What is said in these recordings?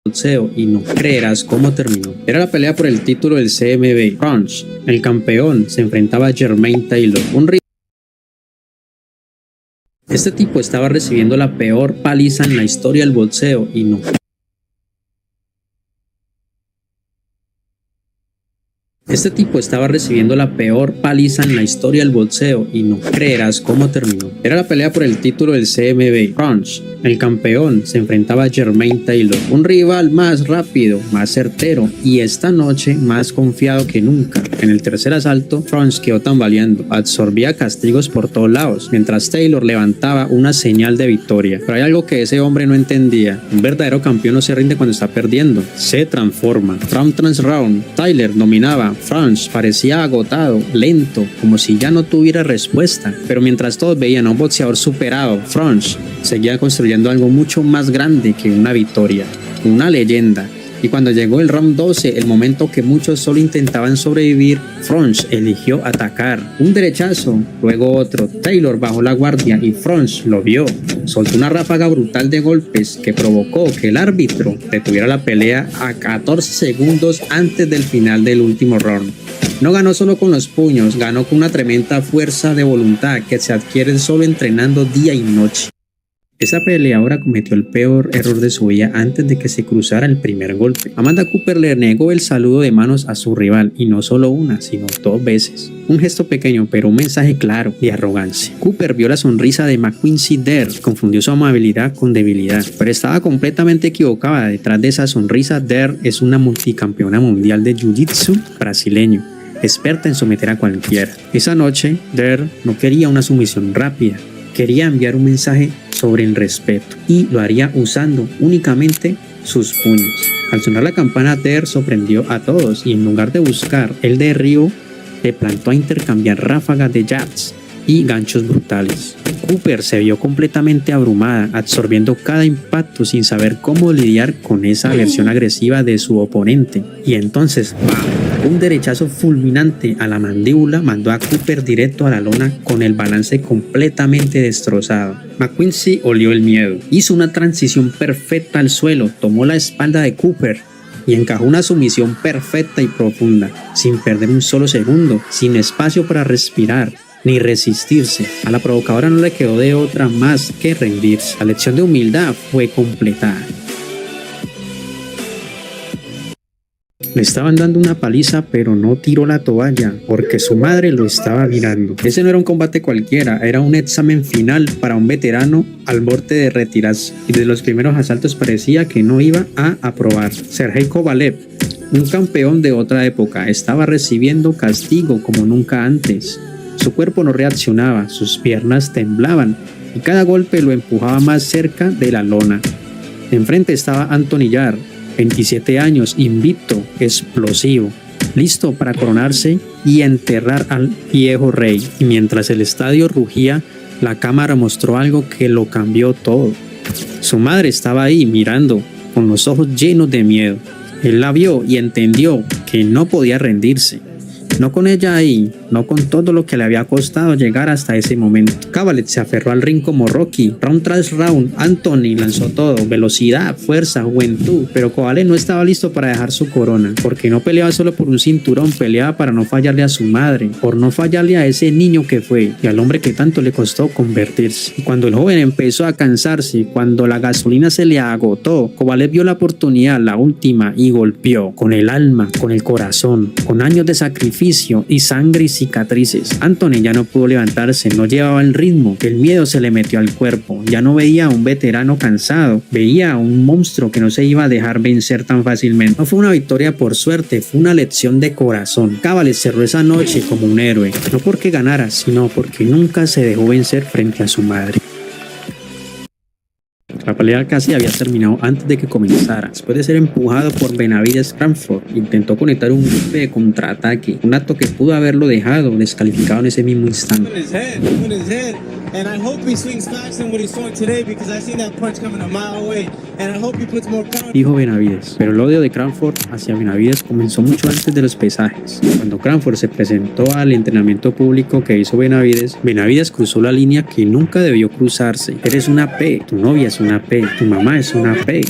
boxeo y no creerás cómo terminó. Era la pelea por el título del CMB. Crunch, el campeón, se enfrentaba a Jermaine Taylor, Este tipo estaba recibiendo la peor paliza en la historia del boxeo y no creerás cómo terminó. Era la pelea por el título del CMB. Crunch, el campeón, se enfrentaba a Jermaine Taylor, un rival más rápido, más certero y esta noche más confiado que nunca. En el tercer asalto, Crunch quedó tambaleando, absorbía castigos por todos lados, mientras Taylor levantaba una señal de victoria. Pero hay algo que ese hombre no entendía: un verdadero campeón no se rinde cuando está perdiendo, se transforma. Round tras round, Taylor dominaba. Crunch parecía agotado, lento, como si ya no tuviera respuesta. Pero mientras todos veían a un boxeador superado, Crunch seguía construyendo algo mucho más grande que una victoria, una leyenda. Y cuando llegó el round 12, el momento que muchos solo intentaban sobrevivir, Crunch eligió atacar. Un derechazo, luego otro. Taylor bajó la guardia y Crunch lo vio. Soltó una ráfaga brutal de golpes que provocó que el árbitro detuviera la pelea a 14 segundos antes del final del último round. No ganó solo con los puños, ganó con una tremenda fuerza de voluntad que se adquiere solo entrenando día y noche. Esa peleadora cometió el peor error de su vida antes de que se cruzara el primer golpe. Amanda Cooper le negó el saludo de manos a su rival, y no solo una, sino 2 veces. Un gesto pequeño, pero un mensaje claro de arrogancia. Cooper vio la sonrisa de Mackenzie Dare, confundió su amabilidad con debilidad, pero estaba completamente equivocada. Detrás de esa sonrisa, Dare es una multicampeona mundial de Jiu-Jitsu brasileño, experta en someter a cualquiera. Esa noche, Dare no quería una sumisión rápida, quería enviar un mensaje sobre el respeto, y lo haría usando únicamente sus puños. Al sonar la campana, Dare sorprendió a todos y en lugar de buscar el derribo, le plantó a intercambiar ráfagas de jabs y ganchos brutales. Cooper se vio completamente abrumada, absorbiendo cada impacto sin saber cómo lidiar con esa versión agresiva de su oponente. Y entonces, ¡bam! Un derechazo fulminante a la mandíbula mandó a Cooper directo a la lona con el balance completamente destrozado. Mackenzie olió el miedo, hizo una transición perfecta al suelo, tomó la espalda de Cooper y encajó una sumisión perfecta y profunda, sin perder un solo segundo, sin espacio para respirar ni resistirse. A la provocadora no le quedó de otra más que rendirse. La lección de humildad fue completada. Le estaban dando una paliza, pero no tiró la toalla porque su madre lo estaba mirando. Ese no era un combate cualquiera, era un examen final para un veterano al borde de retirarse, y desde los primeros asaltos parecía que no iba a aprobar. Sergey Kovalev, un campeón de otra época, estaba recibiendo castigo como nunca antes. Su cuerpo no reaccionaba, sus piernas temblaban y cada golpe lo empujaba más cerca de la lona. Enfrente estaba Anthony Yarde, 27 años, invicto, explosivo, listo para coronarse y enterrar al viejo rey. Y mientras el estadio rugía, la cámara mostró algo que lo cambió todo. Su madre estaba ahí mirando, con los ojos llenos de miedo. Él la vio y entendió que no podía rendirse. No con ella ahí, no con todo lo que le había costado llegar hasta ese momento. Kovalev se aferró al ring como Rocky. Round tras round, Anthony lanzó todo: velocidad, fuerza, juventud. Pero Kovalev no estaba listo para dejar su corona, porque no peleaba solo por un cinturón, peleaba para no fallarle a su madre, por no fallarle a ese niño que fue y al hombre que tanto le costó convertirse. Y cuando el joven empezó a cansarse, cuando la gasolina se le agotó, Kovalev vio la oportunidad, la última, y golpeó con el alma, con el corazón, con años de sacrificio y sangre y cicatrices. Anthony ya no pudo levantarse, no llevaba el ritmo, el miedo se le metió al cuerpo. Ya no veía a un veterano cansado, veía a un monstruo que no se iba a dejar vencer tan fácilmente. No fue una victoria por suerte, fue una lección de corazón. Kovalev cerró esa noche como un héroe, no porque ganara, sino porque nunca se dejó vencer frente a su madre. La pelea casi había terminado antes de que comenzara. Después de ser empujado por Benavidez, Crawford intentó conectar un golpe de contraataque, un acto que pudo haberlo dejado descalificado en ese mismo instante. Dijo Benavidez, pero el odio de Crawford hacia Benavidez comenzó mucho antes de los pesajes. Cuando Crawford se presentó al entrenamiento público que hizo Benavidez, Benavidez cruzó la línea que nunca debió cruzarse. Eres una P, tu novia es una P, tu mamá es una P.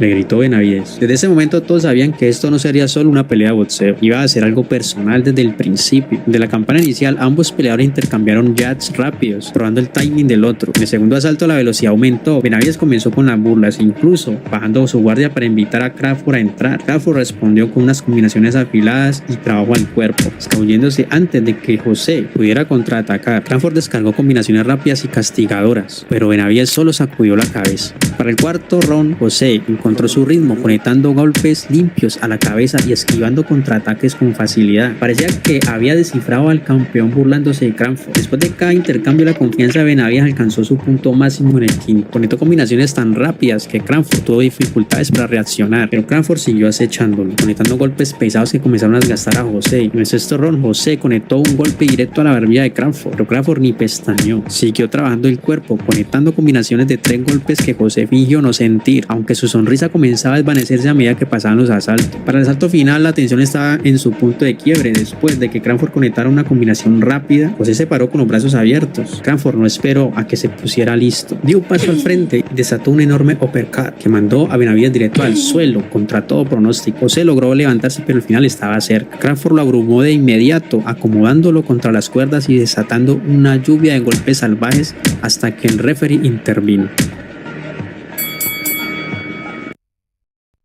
le gritó Benavides. Desde ese momento todos sabían que esto no sería solo una pelea de boxeo, iba a ser algo personal desde el principio. De la campana inicial, ambos peleadores intercambiaron jabs rápidos, probando el timing del otro. En el segundo asalto la velocidad aumentó. Benavides comenzó con las burlas, incluso bajando su guardia para invitar a Crawford a entrar. Crawford respondió con unas combinaciones afiladas y trabajo al cuerpo, escabulléndose antes de que José pudiera contraatacar. Crawford descargó combinaciones rápidas y castigadoras, pero Benavides solo sacudió la cabeza. Para el cuarto round, José encontró su ritmo, conectando golpes limpios a la cabeza y esquivando contraataques con facilidad. Parecía que había descifrado al campeón burlándose de Crawford. Después de cada intercambio, la confianza de Benavides alcanzó su punto máximo en el quinto. Conectó combinaciones tan rápidas que Crawford tuvo dificultades para reaccionar, pero Crawford siguió acechándolo, conectando golpes pesados que comenzaron a desgastar a José. En el sexto round, José conectó un golpe directo a la barbilla de Crawford, pero Crawford ni pestañeó. Siguió trabajando el cuerpo, conectando combinaciones de 3 golpes que José fingió no sentir, aunque su sonrisa comenzaba a desvanecerse a medida que pasaban los asaltos. Para el asalto final, la tensión estaba en su punto de quiebre. Después de que Crawford conectara una combinación rápida, José se paró con los brazos abiertos. Crawford no esperó a que se pusiera listo. Dio un paso al frente y desató un enorme uppercut que mandó a Benavides directo al suelo contra todo pronóstico. José logró levantarse, pero al final estaba cerca. Crawford lo abrumó de inmediato, acomodándolo contra las cuerdas y desatando una lluvia de golpes salvajes hasta que el referee intervino.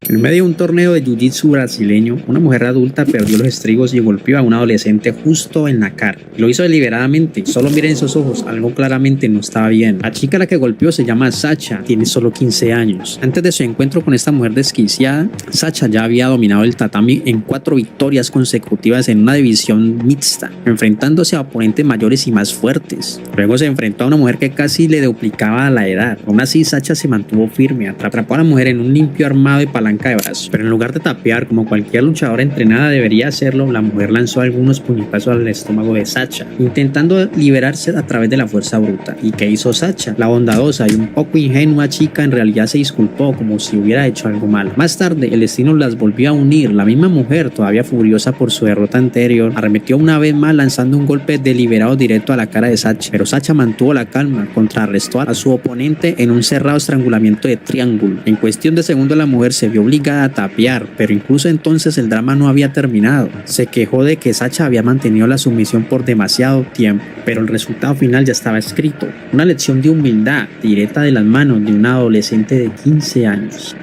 En medio de un torneo de jiu-jitsu brasileño, una mujer adulta perdió los estribos y golpeó a un adolescente justo en la cara. Lo hizo deliberadamente. Solo miren esos ojos, algo claramente no estaba bien. La chica a la que golpeó se llama Sacha, tiene solo 15 años. Antes de su encuentro con esta mujer desquiciada, Sacha ya había dominado el tatami en 4 victorias consecutivas en una división mixta, enfrentándose a oponentes mayores y más fuertes. Luego se enfrentó a una mujer que casi le duplicaba la edad. Aún así, Sacha se mantuvo firme, atrapó a la mujer en un limpio armado de palanca de brazos, pero en lugar de tapear como cualquier luchadora entrenada debería hacerlo, la mujer lanzó algunos puñetazos al estómago de Sacha, intentando liberarse a través de la fuerza bruta. ¿Y qué hizo Sacha? La bondadosa y un poco ingenua chica en realidad se disculpó como si hubiera hecho algo malo. Más tarde, el destino las volvió a unir. La misma mujer, todavía furiosa por su derrota anterior, arremetió una vez más lanzando un golpe deliberado directo a la cara de Sacha, pero Sacha mantuvo la calma, contrarrestó a su oponente en un cerrado estrangulamiento de triángulo. En cuestión de segundos la mujer se vio obligada a tapear, pero incluso entonces el drama no había terminado. Se quejó de que Sacha había mantenido la sumisión por demasiado tiempo, pero el resultado final ya estaba escrito. Una lección de humildad directa de las manos de una adolescente de 15 años.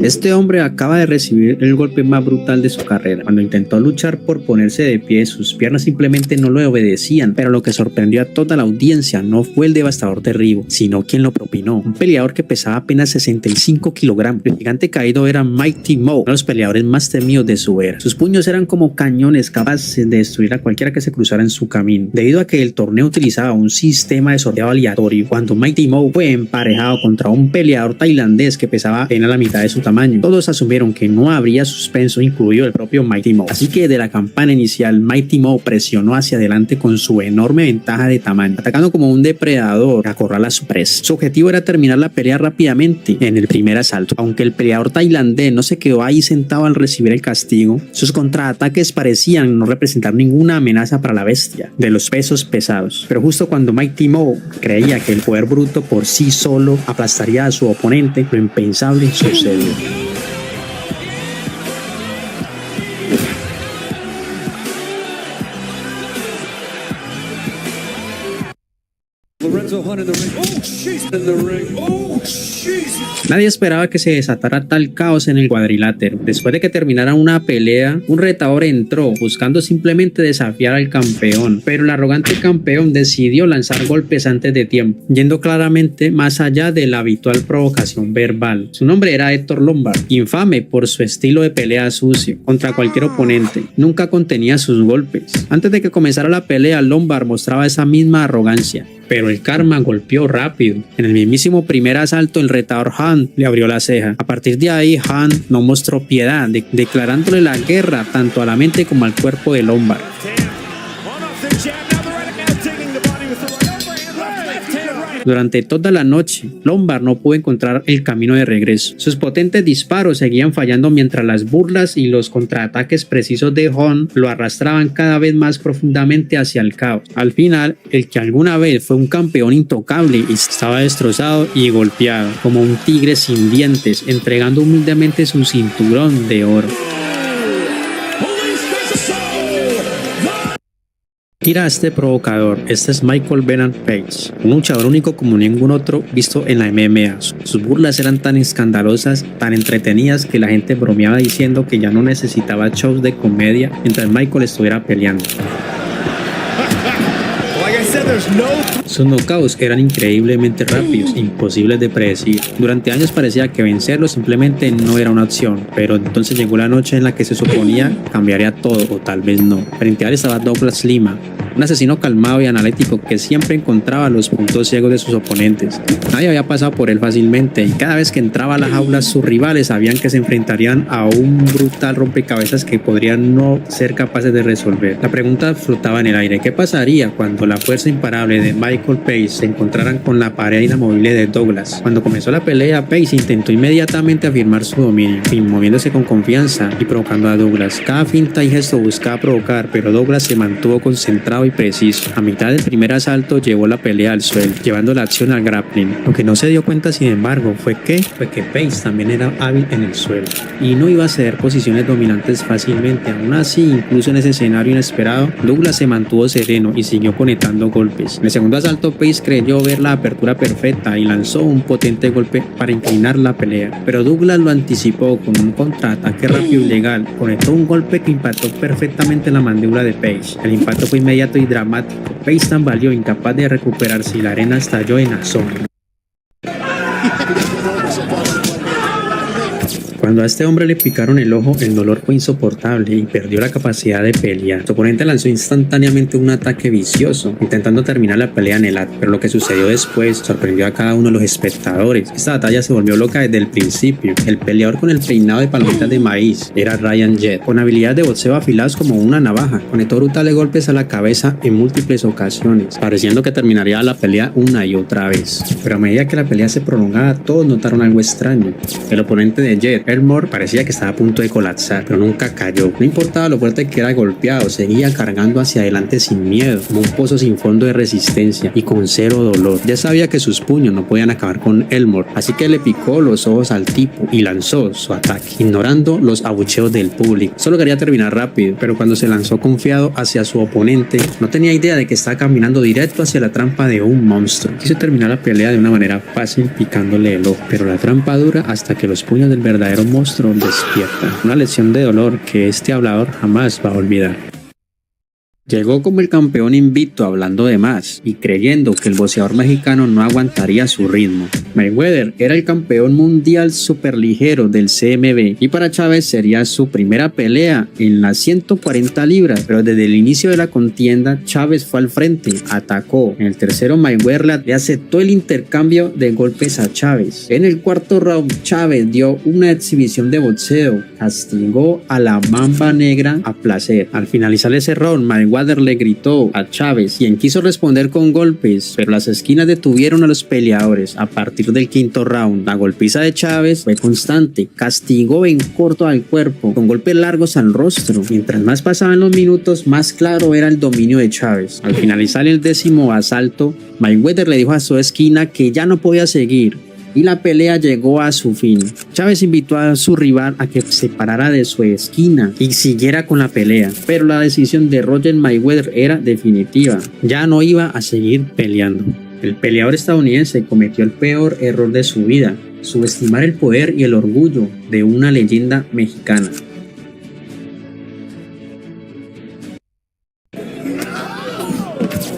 Este hombre acaba de recibir el golpe más brutal de su carrera. Cuando intentó luchar por ponerse de pie, sus piernas simplemente no le obedecían, pero lo que sorprendió a toda la audiencia no fue el devastador derribo, sino quien lo propinó. Un peleador que pesaba apenas 65 kilogramos. El gigante caído era Mighty Mo, uno de los peleadores más temidos de su era. Sus puños eran como cañones capaces de destruir a cualquiera que se cruzara en su camino. Debido a que el torneo utilizaba un sistema de sorteo aleatorio, cuando Mighty Mo fue emparejado contra un peleador tailandés que pesaba apenas la mitad de su tamaño, todos asumieron que no habría suspenso, incluido el propio Mighty Mo. Así que de la campana inicial, Mighty Mo presionó hacia adelante con su enorme ventaja de tamaño, atacando como un depredador a acorralar a su presa. Su objetivo era terminar la pelea rápidamente en el primer asalto. Aunque el peleador tailandés no se quedó ahí sentado al recibir el castigo, sus contraataques parecían no representar ninguna amenaza para la bestia de los pesos pesados. Pero justo cuando Mighty Mo creía que el poder bruto por sí solo aplastaría a su oponente, lo impensable sucedió. Lorenzo Hunt in the ring. Oh, she's in the ring. Oh, she's... Nadie esperaba que se desatara tal caos en el cuadrilátero. Después de que terminara una pelea, un retador entró buscando simplemente desafiar al campeón, pero el arrogante campeón decidió lanzar golpes antes de tiempo, yendo claramente más allá de la habitual provocación verbal. Su nombre era Héctor Lombard, infame por su estilo de pelea sucio contra cualquier oponente. Nunca contenía sus golpes. Antes de que comenzara la pelea, Lombard mostraba esa misma arrogancia, pero el karma golpeó rápido. En el mismísimo primer asalto, el retador Hunt le abrió la ceja. A partir de ahí, Hunt no mostró piedad, declarándole la guerra tanto a la mente como al cuerpo de Lombard. Durante toda la noche, Lombard no pudo encontrar el camino de regreso. Sus potentes disparos seguían fallando mientras las burlas y los contraataques precisos de Hon lo arrastraban cada vez más profundamente hacia el caos. Al final, el que alguna vez fue un campeón intocable estaba destrozado y golpeado como un tigre sin dientes, entregando humildemente su cinturón de oro. Mira a este provocador, este es Michael Venom Page, un luchador único como ningún otro visto en la MMA. Sus burlas eran tan escandalosas, tan entretenidas que la gente bromeaba diciendo que ya no necesitaba shows de comedia mientras Michael estuviera peleando. Sus knockouts eran increíblemente rápidos, imposibles de predecir. Durante años parecía que vencerlo simplemente no era una opción, pero entonces llegó la noche en la que se suponía cambiaría todo, o tal vez no. Frente a él estaba Douglas Lima, un asesino calmado y analítico que siempre encontraba los puntos ciegos de sus oponentes. Nadie había pasado por él fácilmente y cada vez que entraba a las jaulas sus rivales sabían que se enfrentarían a un brutal rompecabezas que podrían no ser capaces de resolver. La pregunta flotaba en el aire: ¿qué pasaría cuando la fuerza imparable de Michael Page se encontraran con la pared inamovible de Douglas? Cuando comenzó la pelea, Page intentó inmediatamente afirmar su dominio, moviéndose con confianza y provocando a Douglas. Cada finta y gesto buscaba provocar, pero Douglas se mantuvo concentrado y preciso. A mitad del primer asalto llevó la pelea al suelo, llevando la acción al grappling. Lo que no se dio cuenta, sin embargo, fue que Page también era hábil en el suelo y no iba a ceder posiciones dominantes fácilmente. Aún así, incluso en ese escenario inesperado, Douglas se mantuvo sereno y siguió conectando golpes. En el segundo asalto, Page creyó ver la apertura perfecta y lanzó un potente golpe para inclinar la pelea, pero Douglas lo anticipó con un contraataque rápido y legal. Conectó un golpe que impactó perfectamente en la mandíbula de Page. El impacto fue inmediato y dramático. Page tambaleó, incapaz de recuperarse, y la arena estalló en asombro. Cuando a este hombre le picaron el ojo, el dolor fue insoportable y perdió la capacidad de pelear. Su oponente lanzó instantáneamente un ataque vicioso, intentando terminar la pelea en el acto, pero lo que sucedió después sorprendió a cada uno de los espectadores. Esta batalla se volvió loca desde el principio. El peleador con el peinado de palomitas de maíz era Ryan Jett, con habilidades de boxeo afiladas como una navaja. Conectó brutales golpes a la cabeza en múltiples ocasiones, pareciendo que terminaría la pelea una y otra vez. Pero a medida que la pelea se prolongaba, todos notaron algo extraño. El oponente de Jett, Elmore, parecía que estaba a punto de colapsar, pero nunca cayó. No importaba lo fuerte que era golpeado, seguía cargando hacia adelante sin miedo, como un pozo sin fondo de resistencia y con cero dolor. Ya sabía que sus puños no podían acabar con Elmore, así que le picó los ojos al tipo y lanzó su ataque, ignorando los abucheos del público. Solo quería terminar rápido, pero cuando se lanzó confiado hacia su oponente, no tenía idea de que estaba caminando directo hacia la trampa de un monstruo. Quiso terminar la pelea de una manera fácil picándole el ojo, pero la trampa dura hasta que los puños del verdadero monstruo despiertan. Una lección de dolor que este hablador jamás va a olvidar. Llegó como el campeón invicto, hablando de más y creyendo que el boxeador mexicano no aguantaría su ritmo. Mayweather era el campeón mundial superligero del CMB y para Chávez sería su primera pelea en las 140 libras, pero desde el inicio de la contienda Chávez fue al frente, atacó. En el tercero Mayweather le aceptó el intercambio de golpes a Chávez. En el cuarto round Chávez dio una exhibición de boxeo, castigó a la Mamba Negra a placer. Al finalizar ese round Mayweather le gritó a Chávez, quien quiso responder con golpes, pero las esquinas detuvieron a los peleadores. A partir del quinto round, la golpiza de Chávez fue constante, castigó en corto al cuerpo, con golpes largos al rostro. Mientras más pasaban los minutos, más claro era el dominio de Chávez. Al finalizar el 10º asalto, Mayweather le dijo a su esquina que ya no podía seguir, y la pelea llegó a su fin. Chávez invitó a su rival a que se parara de su esquina y siguiera con la pelea, pero la decisión de Roger Mayweather era definitiva. Ya no iba a seguir peleando. El peleador estadounidense cometió el peor error de su vida: subestimar el poder y el orgullo de una leyenda mexicana.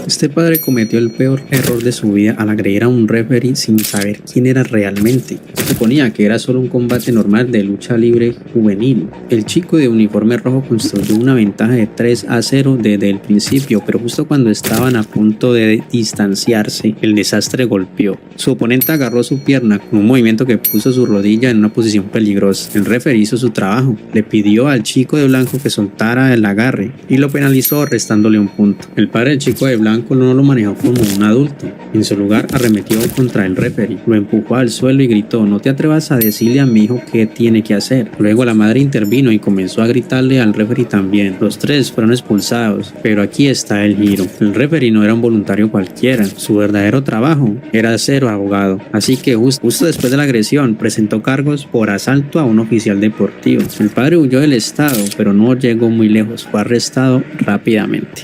Este padre cometió el peor error de su vida al agredir a un referee sin saber quién era realmente. Se suponía que era solo un combate normal de lucha libre juvenil. El chico de uniforme rojo construyó una ventaja de 3-0 desde el principio, pero justo cuando estaban a punto de distanciarse, el desastre golpeó. Su oponente agarró su pierna con un movimiento que puso su rodilla en una posición peligrosa. El referee hizo su trabajo, le pidió al chico de blanco que soltara el agarre y lo penalizó restándole un punto. El padre del chico de blanco Michael no lo manejó como un adulto. En su lugar arremetió contra el referee, lo empujó al suelo y gritó: no te atrevas a decirle a mi hijo qué tiene que hacer. Luego la madre intervino y comenzó a gritarle al referee también. Los tres fueron expulsados, pero aquí está el giro. El referee no era un voluntario cualquiera, su verdadero trabajo era ser abogado. Así que justo después de la agresión presentó cargos por asalto a un oficial deportivo. El padre huyó del estado, pero no llegó muy lejos, fue arrestado rápidamente.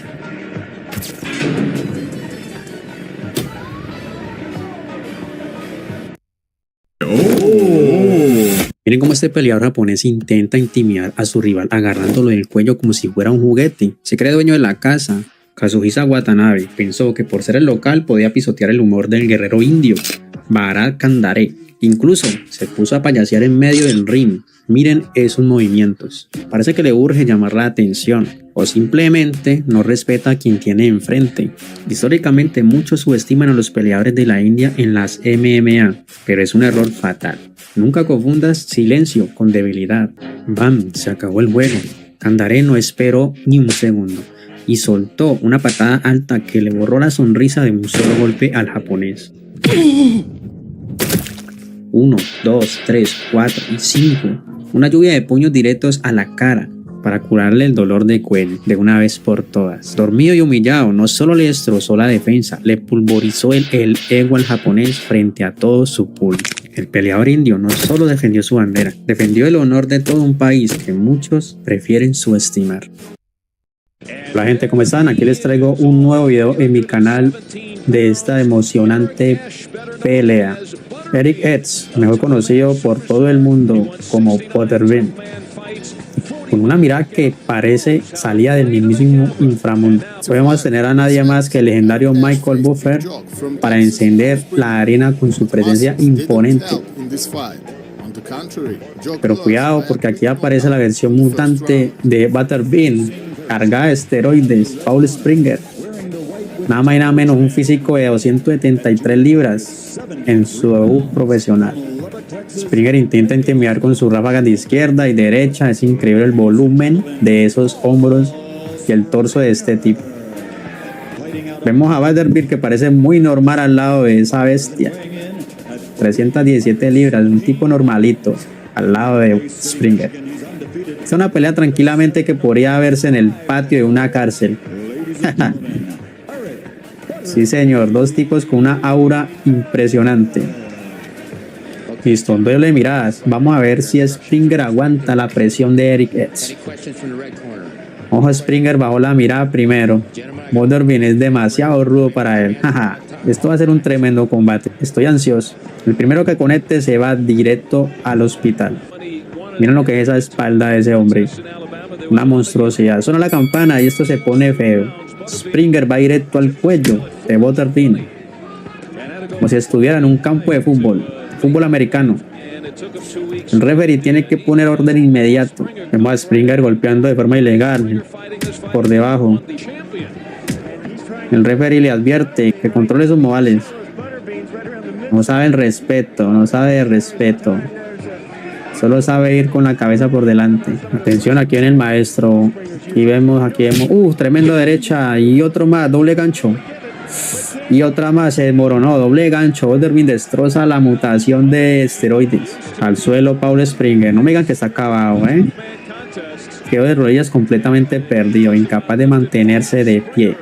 Miren cómo este peleador japonés intenta intimidar a su rival agarrándolo del cuello como si fuera un juguete. Se cree dueño de la casa. Kazuhisa Watanabe pensó que por ser el local podía pisotear el humor del guerrero indio Bharat Kandare. Incluso se puso a payasear en medio del ring. Miren esos movimientos. Parece que le urge llamar la atención o simplemente no respeta a quien tiene enfrente. Históricamente muchos subestiman a los peleadores de la India en las MMA, pero es un error fatal. Nunca confundas silencio con debilidad. ¡Bam! Se acabó el juego. Kandare no esperó ni un segundo y soltó una patada alta que le borró la sonrisa de un solo golpe al japonés. 1, 2, 3, 4 y 5. Una lluvia de puños directos a la cara para curarle el dolor de cuello de una vez por todas. Dormido y humillado, no solo le destrozó la defensa, le pulverizó el ego al japonés frente a todo su público. El peleador indio no solo defendió su bandera, defendió el honor de todo un país que muchos prefieren subestimar. Hola gente, ¿cómo están? Aquí les traigo un nuevo video en mi canal de esta emocionante pelea. Eric Edge, mejor conocido por todo el mundo como Butterbean, con una mirada que parece salida del mismísimo inframundo. Podemos tener a nadie más que el legendario Michael Buffer para encender la arena con su presencia imponente. Pero cuidado, porque aquí aparece la versión mutante de Butterbean, cargada de esteroides, Paul Springer. Nada más y nada menos, un físico de 273 libras en su debut profesional. Springer intenta intimidar con sus ráfagas de izquierda y derecha. Es increíble el volumen de esos hombros y el torso de este tipo. Vemos a Butterbean que parece muy normal al lado de esa bestia. 317 libras, un tipo normalito al lado de Springer. Es una pelea tranquilamente que podría verse en el patio de una cárcel. Sí señor, dos tipos con una aura impresionante. Listo, un duelo de miradas. Vamos a ver si Springer aguanta la presión de Eric Edge. Ojo, Springer bajó la mirada primero. Butterbean es demasiado rudo para él. Esto va a ser un tremendo combate. Estoy ansioso. El primero que conecte se va directo al hospital. Miren lo que es esa espalda de ese hombre. Una monstruosidad. Suena la campana y esto se pone feo. Springer va directo al cuello de Butterbean, como si estuviera en un campo de fútbol americano. El referee tiene que poner orden inmediato. Vemos a Springer golpeando de forma ilegal por debajo. El referee le advierte que controle sus modales. No sabe el respeto, no sabe de respeto. Solo sabe ir con la cabeza por delante. Atención, aquí viene el maestro. Aquí vemos, tremendo derecha y otro más, doble gancho. Y otra más, se desmoronó, doble gancho. Butterbean destroza la mutación de esteroides. Al suelo, Paul Springer. No me digan que está acabado, Quedó de rodillas completamente perdido, incapaz de mantenerse de pie.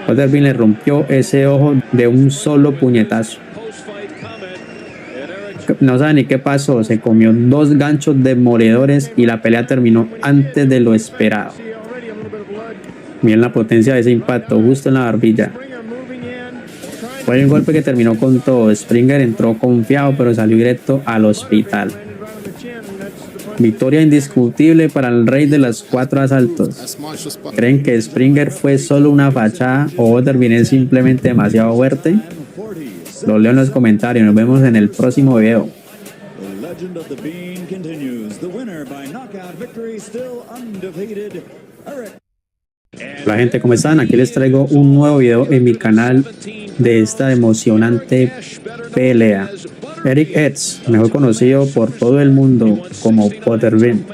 Butterbean le rompió ese ojo de un solo puñetazo. No sabe ni qué pasó, se comió dos ganchos demoledores y la pelea terminó antes de lo esperado. Miren la potencia de ese impacto, justo en la barbilla. Fue un golpe que terminó con todo. Springer entró confiado, pero salió directo al hospital. Victoria indiscutible para el rey de los 4 asaltos. ¿Creen que Springer fue solo una fachada o Butterbean es simplemente demasiado fuerte? Lo leo en los comentarios. Nos vemos en el próximo video. Hola gente, ¿cómo están? Aquí les traigo un nuevo video en mi canal de esta emocionante pelea. Eric Edge, mejor conocido por todo el mundo como Butterbean,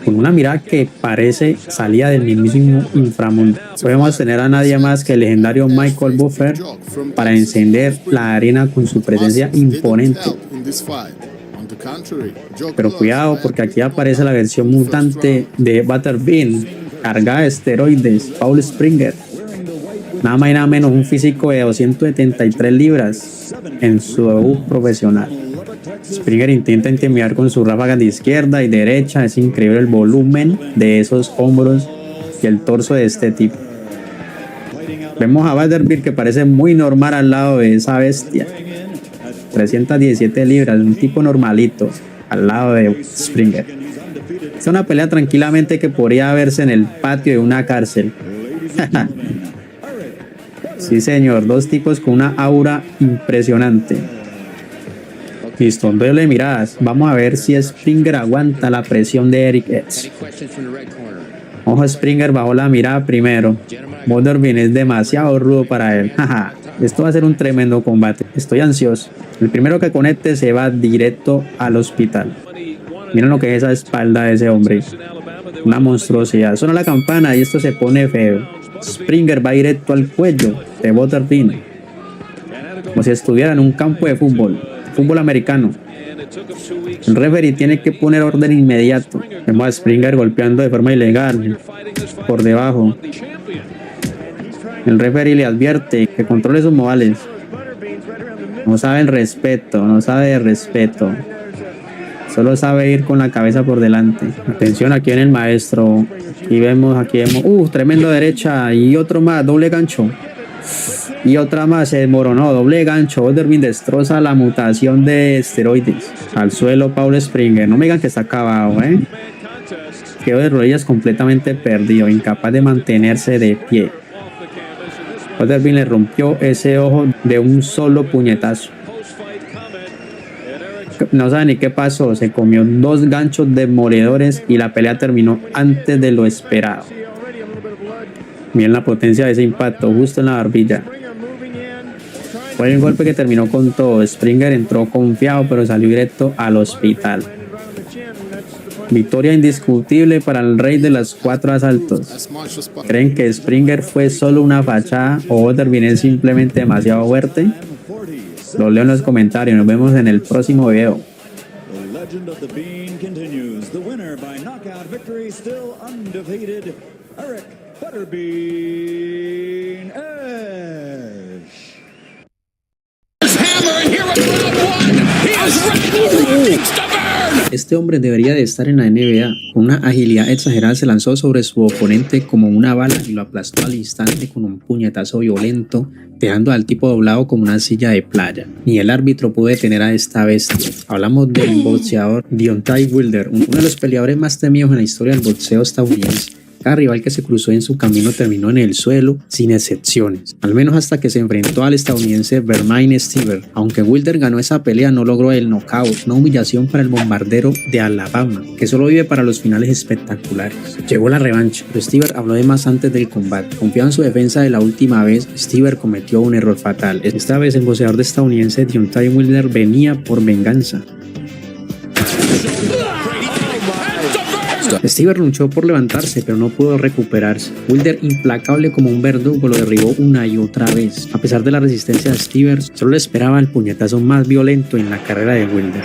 con una mirada que parece salida del mismísimo inframundo. Podemos tener a nadie más que el legendario Michael Buffer para encender la arena con su presencia imponente. Pero cuidado, porque aquí aparece la versión mutante de Butterbean, cargada de esteroides, Paul Springer. Nada más y nada menos, un físico de 273 libras en su debut profesional. Springer intenta intimidar con sus ráfagas de izquierda y derecha. Es increíble el volumen de esos hombros y el torso de este tipo. Vemos a Butterbean que parece muy normal al lado de esa bestia. 317 libras, un tipo normalito al lado de Springer. Es una pelea tranquilamente que podría verse en el patio de una cárcel. Sí señor, dos tipos con una aura impresionante. Listo, doble miradas. Vamos a ver si Springer aguanta la presión de Eric Edge. Ojo, Springer bajó la mirada primero. Butterbean es demasiado rudo para él. Esto va a ser un tremendo combate. Estoy ansioso. El primero que conecte se va directo al hospital. Miren lo que es esa espalda de ese hombre. Una monstruosidad. Suena la campana y esto se pone feo. Springer va directo al cuello de Butterbean, como si estuviera en un campo de fútbol americano. El referee tiene que poner orden inmediato. Vemos a Springer golpeando de forma ilegal por debajo. El referee le advierte que controle sus modales. No sabe el respeto, no sabe de respeto. Solo sabe ir con la cabeza por delante. Atención, aquí viene el maestro. Aquí vemos, tremendo derecha y otro más, doble gancho. Y otra más, se desmoronó, doble gancho. Butterbean destroza la mutación de esteroides. Al suelo Paul Springer. No me digan que está acabado, Quedó de rodillas completamente perdido, incapaz de mantenerse de pie. Butterbean le rompió ese ojo de un solo puñetazo. No sabe ni qué pasó, se comió dos ganchos demoledores y la pelea terminó antes de lo esperado. Miren la potencia de ese impacto, justo en la barbilla. Fue el golpe que terminó con todo. Springer entró confiado, pero salió directo al hospital. Victoria indiscutible para el rey de los 4 asaltos. ¿Creen que Springer fue solo una fachada o Butterbean es simplemente demasiado fuerte? Lo leo en los comentarios. Nos vemos en el próximo video. Este hombre debería de estar en la NBA. Con una agilidad exagerada se lanzó sobre su oponente como una bala y lo aplastó al instante con un puñetazo violento, dejando al tipo doblado como una silla de playa. Ni el árbitro pudo detener a esta bestia. Hablamos del boxeador Deontay Wilder, uno de los peleadores más temidos en la historia del boxeo estadounidense. Cada rival que se cruzó en su camino terminó en el suelo, sin excepciones. Al menos hasta que se enfrentó al estadounidense Bermane Stiverne. Aunque Wilder ganó esa pelea, no logró el knockout, una humillación para el bombardero de Alabama, que solo vive para los finales espectaculares. Llegó la revancha, pero Stiverne habló de más antes del combate. Confiado en su defensa de la última vez, Stiverne cometió un error fatal. Esta vez el boxeador estadounidense Deontay Wilder venía por venganza. Stiverne luchó por levantarse, pero no pudo recuperarse. Wilder, implacable como un verdugo, lo derribó una y otra vez. A pesar de la resistencia de Stiverne, solo le esperaba el puñetazo más violento en la carrera de Wilder.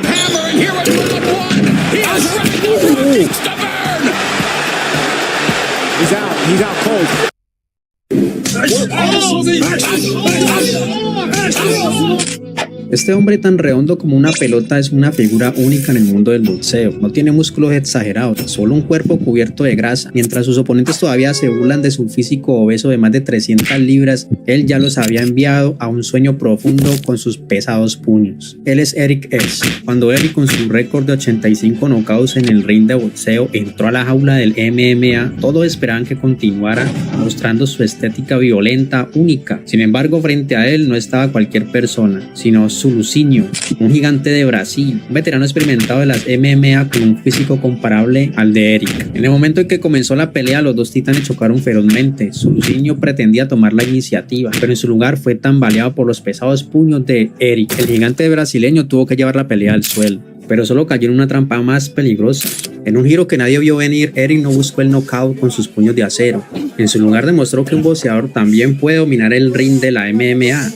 Este hombre tan redondo como una pelota es una figura única en el mundo del boxeo. No tiene músculos exagerados, solo un cuerpo cubierto de grasa. Mientras sus oponentes todavía se burlan de su físico obeso de más de 300 libras, él ya los había enviado a un sueño profundo con sus pesados puños. Él es Eric Edge. Cuando Eric, con su récord de 85 knockouts en el ring de boxeo, entró a la jaula del MMA, todos esperaban que continuara mostrando su estética violenta única. Sin embargo, frente a él no estaba cualquier persona, sino Lucinho, un gigante de Brasil, un veterano experimentado de las MMA con un físico comparable al de Eric. En el momento en que comenzó la pelea, los dos titanes chocaron ferozmente. Lucinho pretendía tomar la iniciativa, pero en su lugar fue tambaleado por los pesados puños de Eric. El gigante brasileño tuvo que llevar la pelea al suelo, pero solo cayó en una trampa más peligrosa. En un giro que nadie vio venir, Eric no buscó el knockout con sus puños de acero. En su lugar demostró que un boxeador también puede dominar el ring de la MMA,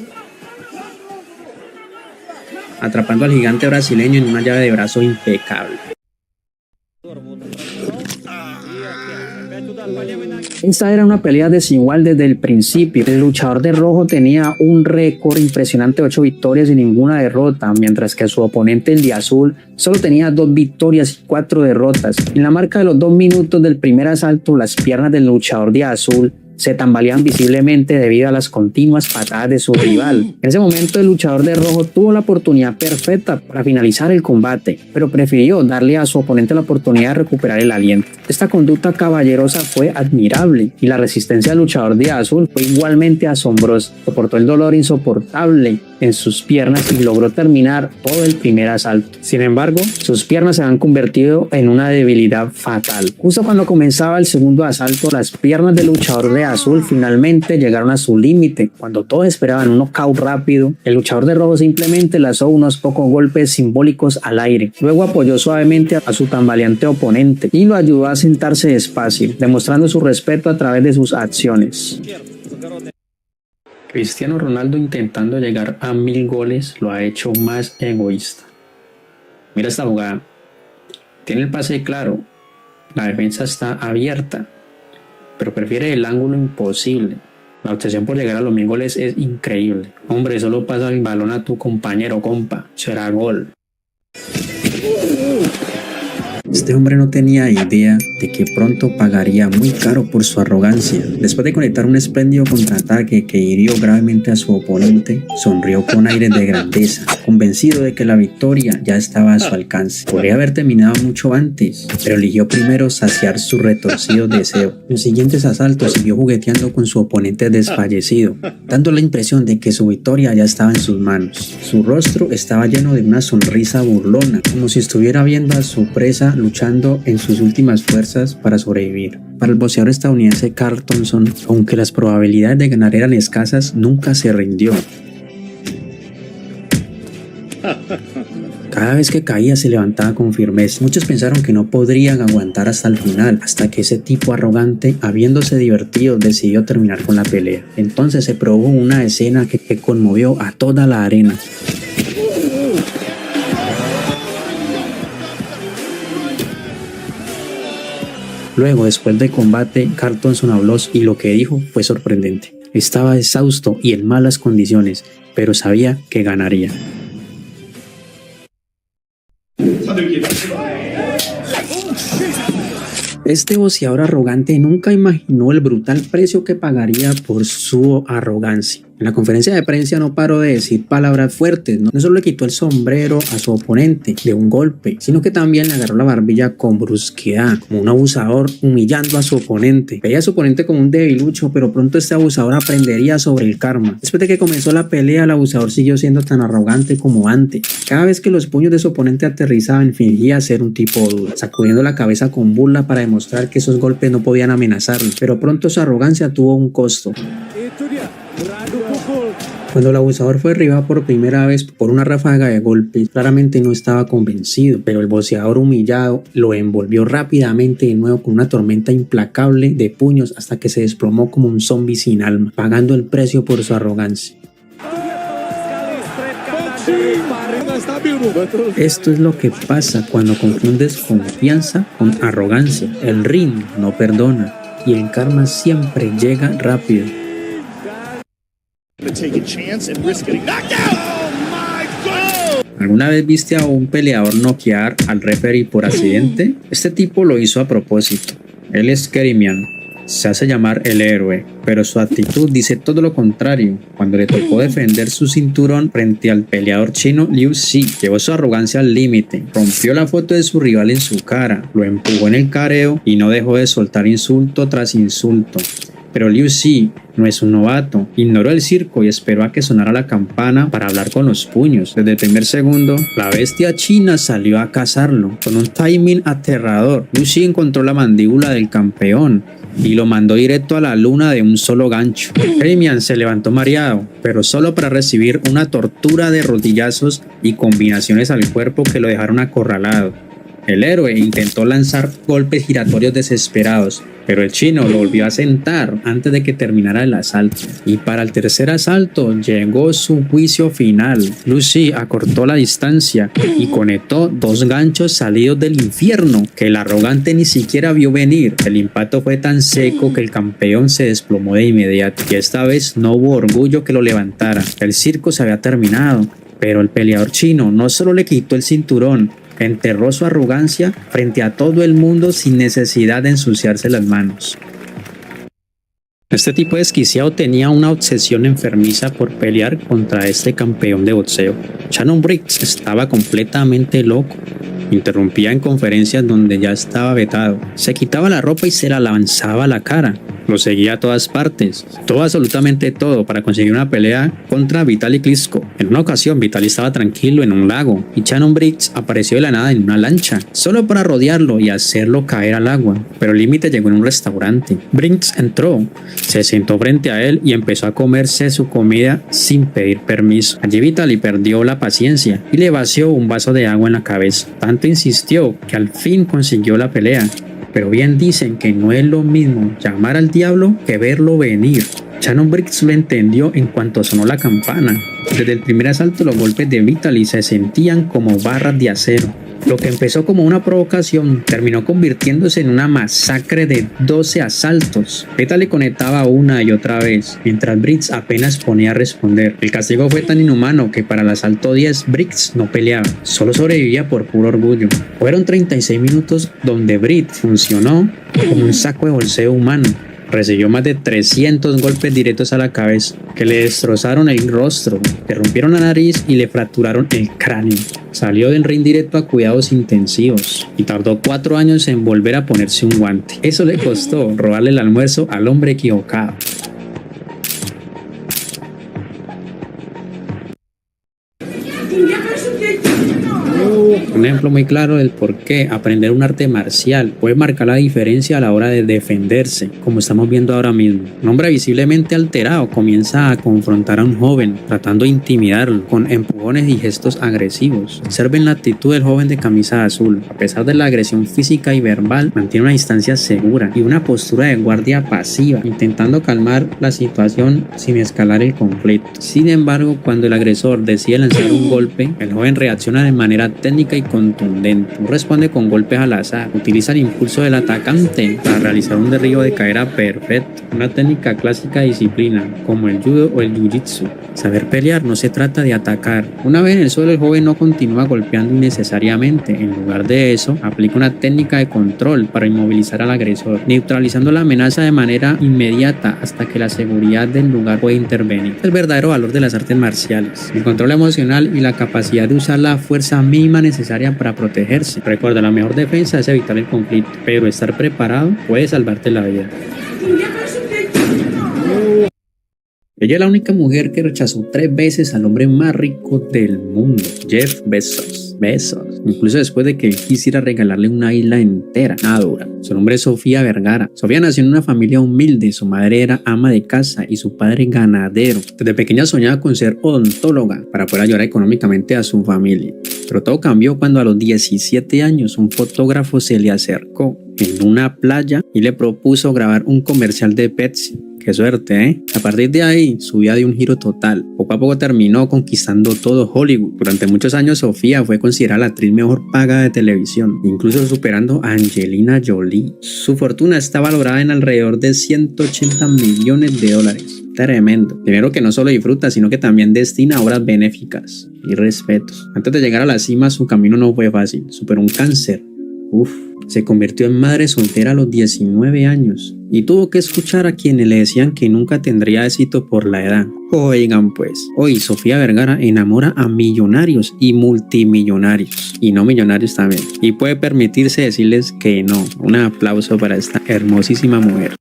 atrapando al gigante brasileño en una llave de brazo impecable. Esta era una pelea desigual desde el principio. El luchador de rojo tenía un récord impresionante de 8 victorias y ninguna derrota, mientras que su oponente, el de azul, solo tenía 2 victorias y 4 derrotas. En la marca de los 2 minutos del primer asalto, las piernas del luchador de azul se tambalean visiblemente debido a las continuas patadas de su rival. En ese momento el luchador de rojo tuvo la oportunidad perfecta para finalizar el combate, pero prefirió darle a su oponente la oportunidad de recuperar el aliento. Esta conducta caballerosa fue admirable y la resistencia del luchador de azul fue igualmente asombrosa. Soportó el dolor insoportable en sus piernas y logró terminar todo el primer asalto. Sin embargo, sus piernas se han convertido en una debilidad fatal. Justo cuando comenzaba el segundo asalto, las piernas del luchador de azul finalmente llegaron a su límite. Cuando todos esperaban un knockout rápido, el luchador de rojo simplemente lanzó unos pocos golpes simbólicos al aire. Luego apoyó suavemente a su tambaleante oponente y lo ayudó a sentarse despacio, demostrando su respeto a través de sus acciones. Cristiano Ronaldo, intentando llegar a 1000 goles, lo ha hecho más egoísta. Mira esta jugada. Tiene el pase claro, la defensa está abierta, pero prefiere el ángulo imposible. La obsesión por llegar a los 1000 goles es increíble. Hombre, solo pasa el balón a tu compañero, compa, será gol. Este hombre no tenía idea de que pronto pagaría muy caro por su arrogancia. Después de conectar un espléndido contraataque que hirió gravemente a su oponente, sonrió con aire de grandeza, convencido de que la victoria ya estaba a su alcance. Podría haber terminado mucho antes, pero eligió primero saciar su retorcido deseo. En los siguientes asaltos siguió jugueteando con su oponente desfallecido, dando la impresión de que su victoria ya estaba en sus manos. Su rostro estaba lleno de una sonrisa burlona, como si estuviera viendo a su presa luchando en sus últimas fuerzas para sobrevivir. Para el boxeador estadounidense Carl Thompson, aunque las probabilidades de ganar eran escasas, nunca se rindió. Cada vez que caía se levantaba con firmeza. Muchos pensaron que no podrían aguantar hasta el final, hasta que ese tipo arrogante, habiéndose divertido, decidió terminar con la pelea. Entonces se produjo una escena que conmovió a toda la arena. Luego, después del combate, Carl Thompson habló y lo que dijo fue sorprendente. Estaba exhausto y en malas condiciones, pero sabía que ganaría. Este boxeador arrogante nunca imaginó el brutal precio que pagaría por su arrogancia. En la conferencia de prensa no paró de decir palabras fuertes. No solo le quitó el sombrero a su oponente de un golpe, sino que también le agarró la barbilla con brusquedad, como un abusador humillando a su oponente. Veía a su oponente como un debilucho, pero pronto este abusador aprendería sobre el karma. Después de que comenzó la pelea, el abusador siguió siendo tan arrogante como antes. Cada vez que los puños de su oponente aterrizaban, fingía ser un tipo duro, sacudiendo la cabeza con burla para demostrar que esos golpes no podían amenazarlo. Pero pronto su arrogancia tuvo un costo. Cuando el abusador fue derribado por primera vez por una ráfaga de golpes, claramente no estaba convencido, pero el boxeador humillado lo envolvió rápidamente de nuevo con una tormenta implacable de puños hasta que se desplomó como un zombi sin alma, pagando el precio por su arrogancia. Esto es lo que pasa cuando confundes confianza con arrogancia. El ring no perdona y el karma siempre llega rápido. ¿Alguna vez viste a un peleador noquear al referee por accidente? Este tipo lo hizo a propósito. Él es Kerimian. Se hace llamar el héroe, pero su actitud dice todo lo contrario. Cuando le tocó defender su cinturón frente al peleador chino Liu Xi, llevó su arrogancia al límite, rompió la foto de su rival en su cara, lo empujó en el careo y no dejó de soltar insulto tras insulto. Pero Liu Xi no es un novato, ignoró el circo y esperó a que sonara la campana para hablar con los puños. Desde el primer segundo, la bestia china salió a cazarlo. Con un timing aterrador, Liu Xi encontró la mandíbula del campeón y lo mandó directo a la luna de un solo gancho. Kerimian se levantó mareado, pero solo para recibir una tortura de rodillazos y combinaciones al cuerpo que lo dejaron acorralado. El héroe intentó lanzar golpes giratorios desesperados, pero el chino lo volvió a sentar antes de que terminara el asalto. Y para el tercer asalto llegó su juicio final. Lucy acortó la distancia y conectó dos ganchos salidos del infierno que el arrogante ni siquiera vio venir. El impacto fue tan seco que el campeón se desplomó de inmediato y esta vez no hubo orgullo que lo levantara. El circo se había terminado, pero el peleador chino no solo le quitó el cinturón, enterró su arrogancia frente a todo el mundo sin necesidad de ensuciarse las manos. Este tipo de desquiciado tenía una obsesión enfermiza por pelear contra este campeón de boxeo. Shannon Briggs estaba completamente loco. Interrumpía en conferencias donde ya estaba vetado. Se quitaba la ropa y se la lanzaba a la cara. Lo seguía a todas partes, todo, absolutamente todo, para conseguir una pelea contra Vitali Klitschko. En una ocasión, Vitali estaba tranquilo en un lago y Shannon Briggs apareció de la nada en una lancha, solo para rodearlo y hacerlo caer al agua. Pero el límite llegó en un restaurante. Briggs entró, se sentó frente a él y empezó a comerse su comida sin pedir permiso. Allí Vitali perdió la paciencia y le vació un vaso de agua en la cabeza. Tanto insistió que al fin consiguió la pelea. Pero bien dicen que no es lo mismo llamar al diablo que verlo venir. Shannon Briggs lo entendió en cuanto sonó la campana. Desde el primer asalto los golpes de Vitali se sentían como barras de acero. Lo que empezó como una provocación terminó convirtiéndose en una masacre de 12 asaltos. Vitali conectaba una y otra vez, mientras Briggs apenas ponía a responder. El castigo fue tan inhumano que para el asalto 10 Briggs no peleaba, solo sobrevivía por puro orgullo. Fueron 36 minutos donde Briggs funcionó como un saco de bolseo humano. Recibió más de 300 golpes directos a la cabeza, que le destrozaron el rostro, le rompieron la nariz y le fracturaron el cráneo. Salió del ring directo a cuidados intensivos y tardó 4 años en volver a ponerse un guante. Eso le costó robarle el almuerzo al hombre equivocado. Un ejemplo muy claro del por qué aprender un arte marcial puede marcar la diferencia a la hora de defenderse, como estamos viendo ahora mismo. Un hombre visiblemente alterado comienza a confrontar a un joven, tratando de intimidarlo con empujones y gestos agresivos. Observen la actitud del joven de camisa azul. A pesar de la agresión física y verbal, mantiene una distancia segura y una postura de guardia pasiva, intentando calmar la situación sin escalar el conflicto. Sin embargo, cuando el agresor decide lanzar un golpe, el joven reacciona de manera técnica y contundente. No responde con golpes al azar, utiliza el impulso del atacante para realizar un derribo de cadera perfecto, una técnica clásica de disciplina como el judo o el jiu-jitsu. Saber pelear no se trata de atacar. Una vez en el suelo, el joven no continúa golpeando innecesariamente. En lugar de eso, aplica una técnica de control para inmovilizar al agresor, neutralizando la amenaza de manera inmediata hasta que la seguridad del lugar puede intervenir. El verdadero valor de las artes marciales, el control emocional y la capacidad de usar la fuerza mínima necesaria para protegerse. Recuerda, la mejor defensa es evitar el conflicto, pero estar preparado puede salvarte la vida. Ella es la única mujer que rechazó 3 veces al hombre más rico del mundo, Jeff Bezos. Incluso después de que quisiera regalarle una isla entera. Nada dura. Su nombre es Sofía Vergara. Sofía nació en una familia humilde. Su madre era ama de casa y su padre ganadero. Desde pequeña soñaba con ser odontóloga para poder ayudar económicamente a su familia. Pero todo cambió cuando a los 17 años un fotógrafo se le acercó en una playa y le propuso grabar un comercial de Pepsi. Qué suerte, ¿eh? A partir de ahí, su vida dio un giro total. Poco a poco terminó conquistando todo Hollywood. Durante muchos años, Sofía fue considerada la actriz mejor pagada de televisión, incluso superando a Angelina Jolie. Su fortuna está valorada en alrededor de 180 millones de dólares. Tremendo. Primero, que no solo disfruta, sino que también destina a obras benéficas y respetos. Antes de llegar a la cima, su camino no fue fácil. Superó un cáncer. Se convirtió en madre soltera a los 19 años y tuvo que escuchar a quienes le decían que nunca tendría éxito por la edad. Oigan pues, hoy Sofía Vergara enamora a millonarios y multimillonarios, y no millonarios también, y puede permitirse decirles que no. Un aplauso para esta hermosísima mujer.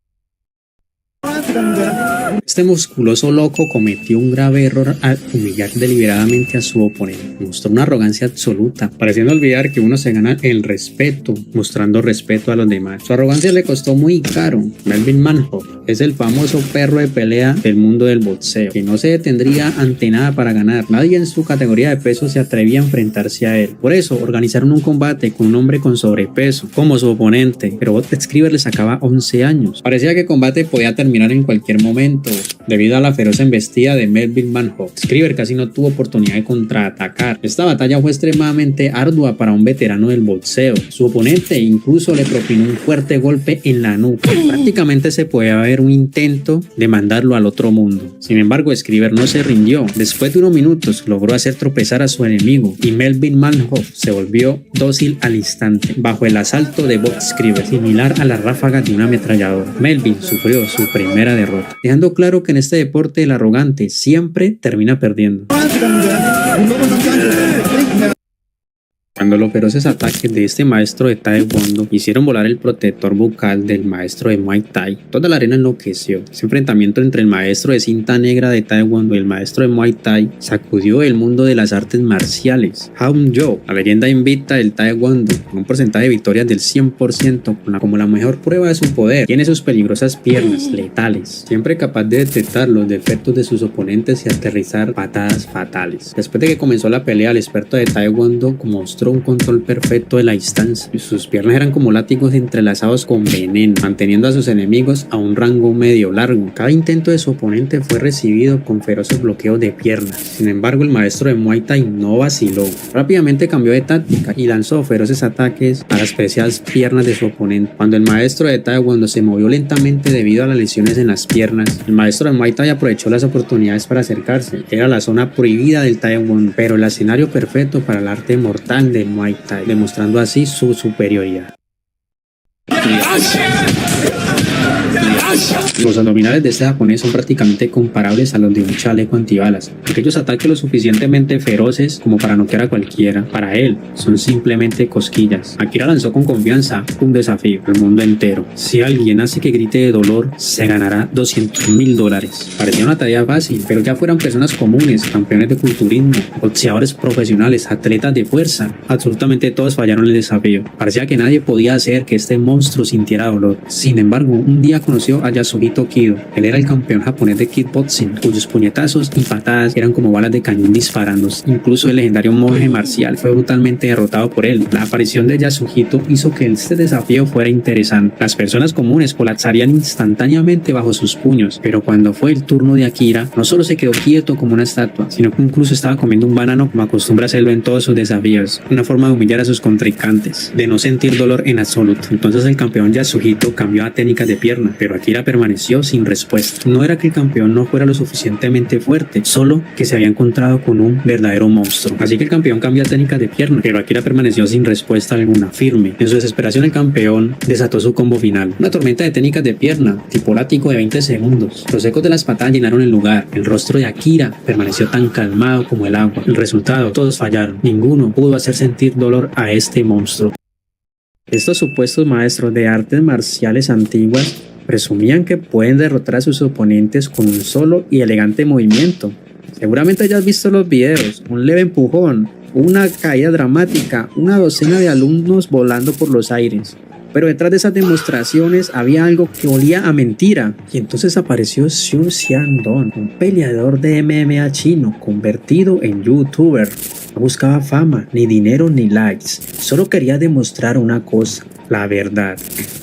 Este musculoso loco cometió un grave error al humillar deliberadamente a su oponente. Mostró una arrogancia absoluta, pareciendo olvidar que uno se gana el respeto, mostrando respeto a los demás. Su arrogancia le costó muy caro. Melvin Manhoef es el famoso perro de pelea del mundo del boxeo, que no se detendría ante nada para ganar. Nadie en su categoría de peso se atrevía a enfrentarse a él. Por eso organizaron un combate con un hombre con sobrepeso como su oponente, pero Bob Scriver le sacaba 11 años. Parecía que el combate podía terminar en cualquier momento, debido a la feroz embestida de Melvin Manhoef. Scriver casi no tuvo oportunidad de contraatacar. Esta batalla fue extremadamente ardua para un veterano del boxeo. Su oponente incluso le propinó un fuerte golpe en la nuca. Prácticamente se podía ver un intento de mandarlo al otro mundo. Sin embargo, Scriver no se rindió. Después de unos minutos logró hacer tropezar a su enemigo y Melvin Manhoef se volvió dócil al instante bajo el asalto de Bob Scriver, similar a la ráfaga de una ametralladora. Melvin sufrió su primera derrota, dejando claro que en este deporte el arrogante siempre termina perdiendo. Cuando los feroces ataques de este maestro de Taekwondo hicieron volar el protector bucal del maestro de Muay Thai, toda la arena enloqueció. Ese enfrentamiento entre el maestro de cinta negra de Taekwondo y el maestro de Muay Thai sacudió el mundo de las artes marciales. Haum Jo, la leyenda invicta del Taekwondo, con un porcentaje de victorias del 100%, como la mejor prueba de su poder, tiene sus peligrosas piernas letales, siempre capaz de detectar los defectos de sus oponentes y aterrizar patadas fatales. Después de que comenzó la pelea, el experto de Taekwondo mostró un control perfecto de la distancia. Sus piernas eran como látigos entrelazados con veneno, manteniendo a sus enemigos a un rango medio largo. Cada intento de su oponente fue recibido con feroces bloqueos de piernas. Sin embargo, el maestro de Muay Thai no vaciló. Rápidamente cambió de táctica y lanzó feroces ataques a las preciadas piernas de su oponente. Cuando el maestro de Taekwondo se movió lentamente debido a las lesiones en las piernas, el maestro de Muay Thai aprovechó las oportunidades para acercarse. Era la zona prohibida del Taekwondo, pero el escenario perfecto para el arte mortal del Muay Thai, demostrando así su superioridad. Los abdominales de este japonés son prácticamente comparables a los de un chaleco antibalas. Aquellos ataques lo suficientemente feroces como para noquear a cualquiera, para él son simplemente cosquillas. Akira lanzó con confianza un desafío al mundo entero. Si alguien hace que grite de dolor, se ganará $200,000. Parecía una tarea fácil, pero ya fueran personas comunes, campeones de culturismo, boxeadores profesionales, atletas de fuerza, absolutamente todos fallaron el desafío. Parecía que nadie podía hacer que este monstruo sintiera dolor. Sin embargo, un día conoció a Yasuhito Kido. Él era el campeón japonés de kickboxing, cuyos puñetazos y patadas eran como balas de cañón disparándose. Incluso el legendario monje marcial fue brutalmente derrotado por él. La aparición de Yasuhito hizo que este desafío fuera interesante. Las personas comunes colapsarían instantáneamente bajo sus puños, pero cuando fue el turno de Akira, no solo se quedó quieto como una estatua, sino que incluso estaba comiendo un banano como acostumbra hacerlo en todos sus desafíos. Una forma de humillar a sus contrincantes, de no sentir dolor en absoluto. Entonces el campeón Yasuhito cambió a técnicas de pierna, pero Akira permaneció sin respuesta. No era que el campeón no fuera lo suficientemente fuerte, solo que se había encontrado con un verdadero monstruo. Así que el campeón cambió a técnicas de pierna, pero Akira permaneció sin respuesta alguna, firme. En su desesperación el campeón desató su combo final, una tormenta de técnicas de pierna, tipo látigo de 20 segundos. Los ecos de las patadas llenaron el lugar. El rostro de Akira permaneció tan calmado como el agua. El resultado, todos fallaron. Ninguno pudo hacer sentir dolor a este monstruo. Estos supuestos maestros de artes marciales antiguas presumían que pueden derrotar a sus oponentes con un solo y elegante movimiento. Seguramente ya has visto los videos, un leve empujón, una caída dramática, una docena de alumnos volando por los aires. Pero detrás de esas demostraciones había algo que olía a mentira. Y entonces apareció Xu Xiandong, un peleador de MMA chino convertido en youtuber. No buscaba fama, ni dinero, ni likes. Solo quería demostrar una cosa, la verdad.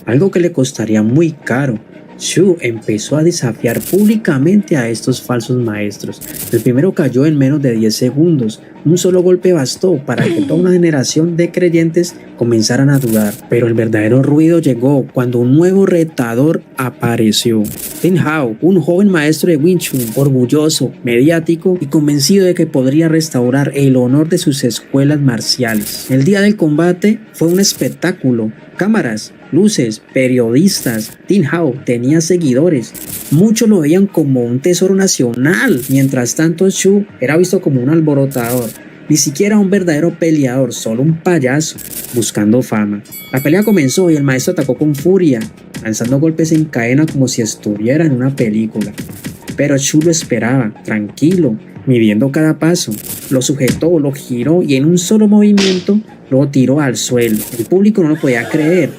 Algo que le costaría muy caro. Xu empezó a desafiar públicamente a estos falsos maestros. El primero cayó en menos de 10 segundos. Un solo golpe bastó para que toda una generación de creyentes comenzaran a dudar. Pero el verdadero ruido llegó cuando un nuevo retador apareció. Tin Hao, un joven maestro de Wing Chun, orgulloso, mediático y convencido de que podría restaurar el honor de sus escuelas marciales. El día del combate fue un espectáculo. Cámaras, luces, periodistas. Tin Hao tenía seguidores. Muchos lo veían como un tesoro nacional. Mientras tanto, Xu era visto como un alborotador. Ni siquiera un verdadero peleador, solo un payaso, buscando fama. La pelea comenzó y el maestro atacó con furia, lanzando golpes en cadena como si estuviera en una película. Pero Shu lo esperaba, tranquilo, midiendo cada paso. Lo sujetó, lo giró y en un solo movimiento lo tiró al suelo. El público no lo podía creer.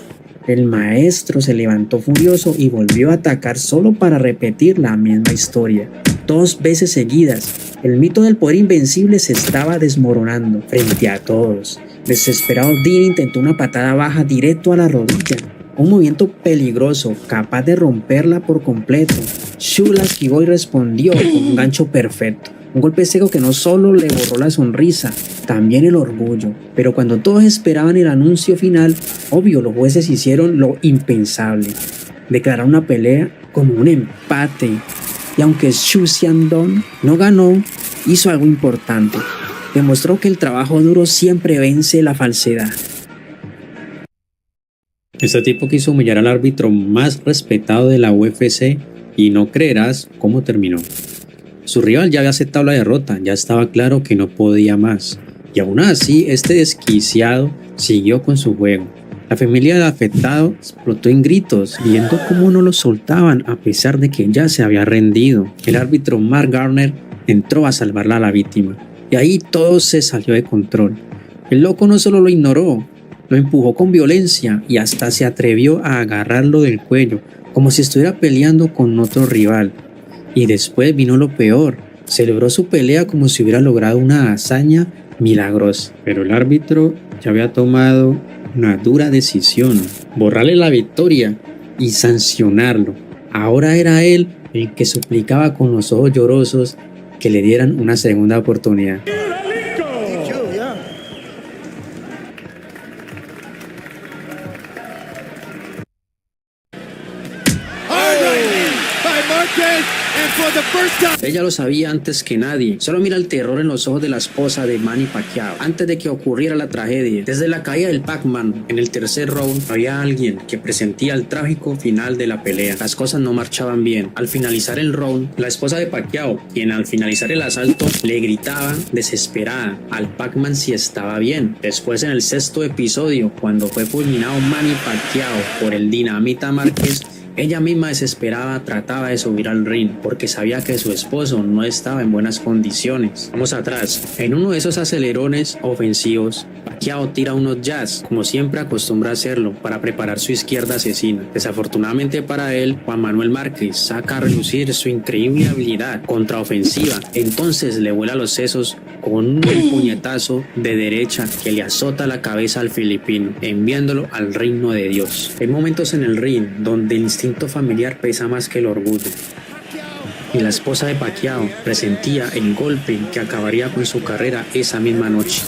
El maestro se levantó furioso y volvió a atacar solo para repetir la misma historia. 2 veces seguidas, el mito del poder invencible se estaba desmoronando frente a todos. Desesperado, Dean intentó una patada baja directo a la rodilla. Un movimiento peligroso, capaz de romperla por completo. Shu la esquivó y respondió con un gancho perfecto. Un golpe seco que no solo le borró la sonrisa, también el orgullo. Pero cuando todos esperaban el anuncio final, obvio, los jueces hicieron lo impensable. Declararon una pelea como un empate. Y aunque Shu Xiandong no ganó, hizo algo importante. Demostró que el trabajo duro siempre vence la falsedad. Este tipo quiso humillar al árbitro más respetado de la UFC y no creerás cómo terminó. Su rival ya había aceptado la derrota, ya estaba claro que no podía más. Y aún así, este desquiciado siguió con su juego. La familia del afectado explotó en gritos, viendo cómo no lo soltaban a pesar de que ya se había rendido. El árbitro Mark Garner entró a salvarla a la víctima. Y ahí todo se salió de control. El loco no solo lo ignoró, lo empujó con violencia y hasta se atrevió a agarrarlo del cuello, como si estuviera peleando con otro rival. Y después vino lo peor, celebró su pelea como si hubiera logrado una hazaña milagrosa. Pero el árbitro ya había tomado una dura decisión, borrarle la victoria y sancionarlo. Ahora era él el que suplicaba con los ojos llorosos que le dieran una segunda oportunidad. Ella lo sabía antes que nadie. Solo mira el terror en los ojos de la esposa de Manny Pacquiao. Antes de que ocurriera la tragedia, desde la caída del Pac-Man en el tercer round, había alguien que presentía el trágico final de la pelea. Las cosas no marchaban bien. Al finalizar el round, la esposa de Pacquiao, quien al finalizar el asalto le gritaba desesperada al Pac-Man si estaba bien. Después, en el sexto episodio, cuando fue fulminado Manny Pacquiao por el Dinamita Márquez, ella misma desesperada trataba de subir al ring porque sabía que su esposo no estaba en buenas condiciones. Vamos atrás. En uno de esos acelerones ofensivos, Pacquiao tira unos jabs, como siempre acostumbra hacerlo, para preparar su izquierda asesina. Desafortunadamente para él, Juan Manuel Márquez saca a relucir su increíble habilidad contraofensiva. Entonces le vuela los sesos con un puñetazo de derecha que le azota la cabeza al filipino, enviándolo al reino de Dios. Hay momentos en el ring donde el instinto familiar pesa más que el orgullo. Y la esposa de Pacquiao presentía el golpe que acabaría con su carrera esa misma noche.